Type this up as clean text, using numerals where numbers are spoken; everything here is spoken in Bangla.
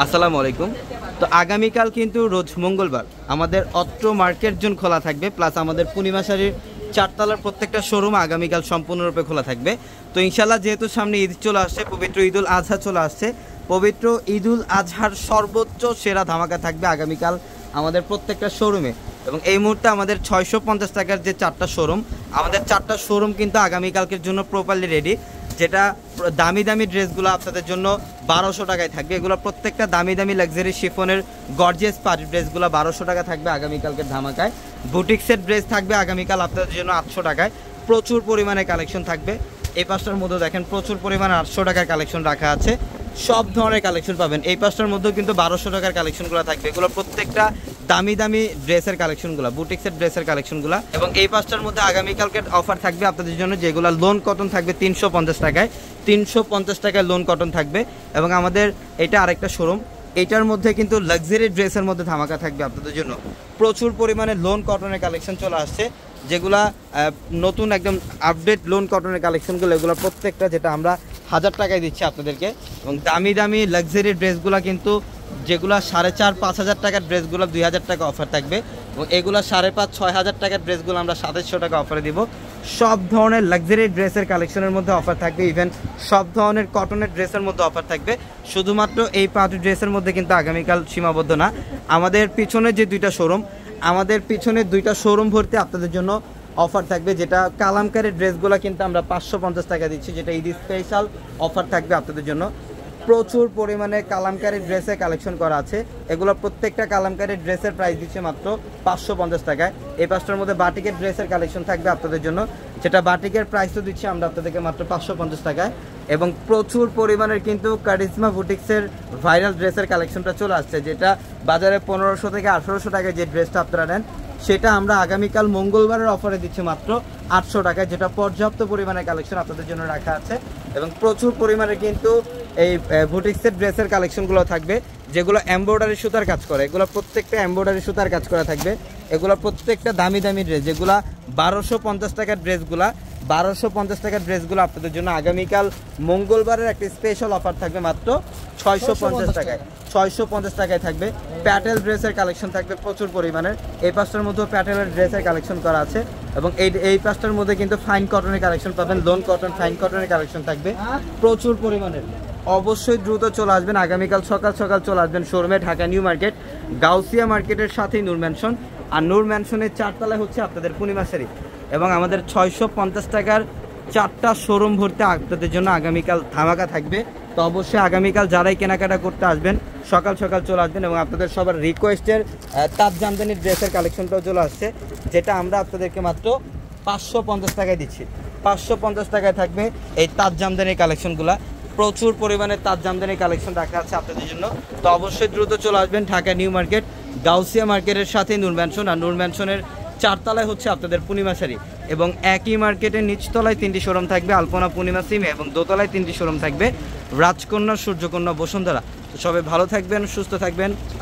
আসসালামু আলাইকুম। তো আগামীকাল কিন্তু রোজ মঙ্গলবার আমাদের অত্র মার্কেট জোন খোলা থাকবে, প্লাস আমাদের পূর্ণিমা শাড়ির চারতলার প্রত্যেকটা শোরুম আগামীকাল সম্পূর্ণরূপে খোলা থাকবে। তো ইনশাল্লাহ যেহেতু সামনে ঈদ চলে আসছে, পবিত্র ঈদুল আজহা চলে আসছে, পবিত্র ঈদুল আজহার সর্বোচ্চ সেরা ধামাকা থাকবে আগামীকাল আমাদের প্রত্যেকটা শোরুমে। এবং এই মুহূর্তে আমাদের 650 টাকার যে চারটা শোরুম, আমাদের চারটা শোরুম কিন্তু আগামীকালকের জন্য প্রপারলি রেডি। যেটা দামি দামি ড্রেসগুলো আপনাদের জন্য 1200 টাকায় থাকবে। এগুলো প্রত্যেকটা দামি দামি লাক্সারি শিফনের গর্জিয়াস পার্টি ড্রেসগুলো 1200 টাকা থাকবে আগামীকালকের ধামাকায়। বুটিক্সের ড্রেস থাকবে আগামীকাল আপনাদের জন্য 800 টাকায়। প্রচুর পরিমাণে কালেকশন থাকবে। এই পাঁচটার মধ্যে দেখেন প্রচুর পরিমাণে 800 টাকার কালেকশন রাখা আছে। সব ধরনের কালেকশন পাবেন। এই পাঁচটার মধ্যেও কিন্তু 1200 টাকার কালেকশনগুলো থাকবে। এগুলো প্রত্যেকটা দামি দামি ড্রেসের কালেকশনগুলো, বুটিক্সের ড্রেসের কালেকশনগুলো। এবং এই পাঁচটার মধ্যে আগামীকালকে অফার থাকবে আপনাদের জন্য, যেগুলো লোন কটন থাকবে 350 টাকায়। 350 টাকায় লোন কটন থাকবে। এবং আমাদের এটা আরেকটা শোরুম, এটার মধ্যে কিন্তু লাক্সারি ড্রেসের মধ্যে ধামাকা থাকবে আপনাদের জন্য। প্রচুর পরিমাণে লোন কটনের কালেকশন চলে আসছে, যেগুলা নতুন একদম আপডেট লোন কটনের কালেকশনগুলো। এগুলো প্রত্যেকটা যেটা আমরা 1000 টাকায় দিচ্ছি আপনাদেরকে। এবং দামি দামি লাক্সারি ড্রেসগুলো কিন্তু যেগুলো 4500-5000 টাকার ড্রেসগুলো 2000 টাকা অফার থাকবে। এবং এগুলো 5500-6000 টাকার ড্রেসগুলো আমরা 2700 টাকা অফারে দিব। সব ধরনের লাক্সারি ড্রেসের কালেকশনের মধ্যে অফার থাকবে, ইভেন সব ধরনের কটনের ড্রেসের মধ্যে অফার থাকবে। শুধুমাত্র এই পার্টি ড্রেসের মধ্যে কিন্তু আগামীকাল সীমাবদ্ধ না। আমাদের পিছনে যে দুইটা শোরুম, আমাদের পিছনের দুইটা শোরুম ভর্তি আপনাদের জন্য অফার থাকবে। যেটা কালামকারের ড্রেসগুলো কিন্তু আমরা 550 টাকা দিচ্ছি, যেটা ঈদ স্পেশাল অফার থাকবে আপনাদের জন্য। প্রচুর পরিমাণে কালামকারী ড্রেসের কালেকশন করা আছে। এগুলো প্রত্যেকটা কালামকারী ড্রেসের প্রাইস দিচ্ছে মাত্র 550 টাকায়। এই পাঁচটার মধ্যে বাটিকের ড্রেসের কালেকশন থাকবে আপনাদের জন্য, যেটা বাটিকের প্রাইসও দিচ্ছি আমরা আপনাদেরকে মাত্র 550 টাকায়। এবং প্রচুর পরিমাণের কিন্তু কারিজমা বুটিক্সের ভাইরাল ড্রেসের কালেকশনটা চলে আসছে, যেটা বাজারে 1500 থেকে 1800 টাকায় যে ড্রেসটা আপনারা নেন, সেটা আমরা আগামীকাল মঙ্গলবারের অফারে দিচ্ছি মাত্র 800 টাকায়, যেটা পর্যাপ্ত পরিমাণে কালেকশন আপনাদের জন্য রাখা আছে। এবং প্রচুর পরিমাণে কিন্তু এই বুটিক্সের ড্রেসের কালেকশনগুলো থাকবে, যেগুলো এমব্রয়ডারি সুতার কাজ করে। এগুলো প্রত্যেকটা এমব্রয়ডারি সুতার কাজ করা থাকবে। এগুলো প্রত্যেকটা দামি দামি ড্রেস, যেগুলো 1250 টাকার ড্রেসগুলা 1250 টাকার ড্রেসগুলো আপনাদের জন্য আগামীকাল মঙ্গলবারের একটা স্পেশাল অফার থাকবে মাত্র 650 টাকায়। 650 টাকায় থাকবে। প্যাটেল ড্রেসের কালেকশন থাকবে প্রচুর পরিমাণের। এই পাঁচটার মধ্যে প্যাটেলের ড্রেসের কালেকশন করা আছে। এবং এই পাঁচটার মধ্যে কিন্তু ফাইন কটনের কালেকশন পাবেন, লোন কটন ফাইন কটনের কালেকশন থাকবে প্রচুর পরিমাণের। অবশ্যই দ্রুত চলে আসবেন, আগামীকাল সকাল সকাল চলে আসবেন শোরুমে, ঢাকা নিউ মার্কেট, গাউসিয়া মার্কেটের সাথেই নূর ম্যানশন। আর নূর ম্যানশনের চারতলায় হচ্ছে আপনাদের পূর্ণিমা শাড়ি। এবং আমাদের 650 টাকার চারটা শোরুম ভর্তি আপনাদের জন্য আগামীকাল ধামাকা থাকবে। তো অবশ্যই আগামীকাল যারাই কেনাকাটা করতে আসবেন সকাল সকাল চলে আসবেন। এবং আপনাদের সবার রিকোয়েস্টের তাঁত জামদানি ড্রেসের কালেকশনটাও চলে আসছে, যেটা আমরা আপনাদেরকে মাত্র 550 টাকায় দিচ্ছি। 550 টাকায় থাকবে এই তাঁত জামদানির কালেকশনগুলা। প্রচুর পরিমাণে তাঁত জামদানি কালেকশন রাখা আছে আপনাদের জন্য। তো অবশ্যই দ্রুত চলে আসবেন ঢাকা নিউ মার্কেট, গাউসিয়া মার্কেটের সাথে নূর ম্যানশন। আর নূর ম্যানশনের চারতলায় হচ্ছে আপনাদের পূর্ণিমা শাড়ি। এবং একই মার্কেটের নিচতলায় 3টি শোরুম থাকবে, আলপনা, পূর্ণিমা, সিমে। এবং দোতলায় 3টি শোরুম থাকবে, রাজকন্যা, সূর্যকন্যা, বসুন্ধরা। তো সবাই ভালো থাকবেন, সুস্থ থাকবেন।